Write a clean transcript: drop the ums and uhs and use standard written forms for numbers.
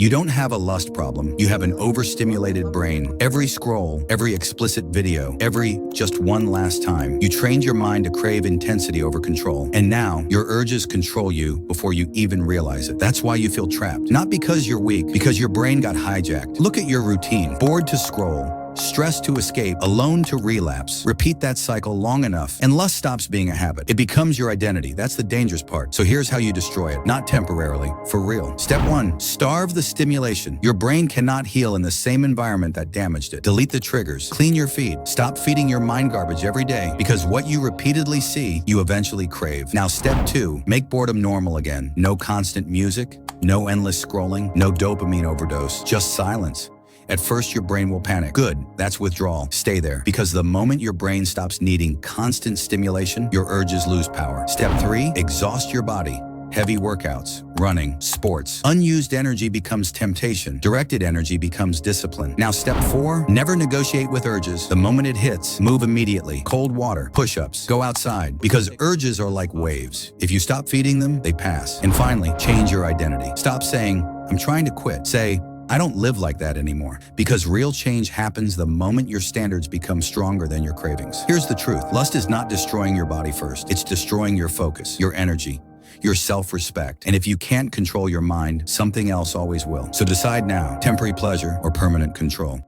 You don't have a lust problem. You have an overstimulated brain. Every scroll, every explicit video, every just one last time, you trained your mind to crave intensity over control. And now your urges control you before you even realize it. That's why you feel trapped. Not because you're weak, because your brain got hijacked. Look at your routine. Bored to scroll, stressed to escape, alone to relapse. Repeat that cycle long enough, and lust stops being a habit. It becomes your identity. That's the dangerous part. So here's how you destroy it, not temporarily, for real. Step 1, starve the stimulation. Your brain cannot heal in the same environment that damaged it. Delete the triggers. Clean your feed. Stop feeding your mind garbage every day, because what you repeatedly see, you eventually crave. Now, step 2, make boredom normal again. No constant music, no endless scrolling, no dopamine overdose, just silence. At first, your brain will panic. Good, that's withdrawal. Stay there, because the moment your brain stops needing constant stimulation, your urges lose power. Step 3, exhaust your body. Heavy workouts, running, sports. Unused energy becomes temptation. Directed energy becomes discipline. Now, step 4, never negotiate with urges. The moment it hits, move immediately. Cold water, push-ups, go outside, because urges are like waves. If you stop feeding them, they pass. And finally, change your identity. Stop saying, "I'm trying to quit." Say, "I don't live like that anymore," because real change happens the moment your standards become stronger than your cravings. Here's the truth. Lust is not destroying your body first. It's destroying your focus, your energy, your self-respect. And if you can't control your mind, something else always will. So decide now, temporary pleasure or permanent control.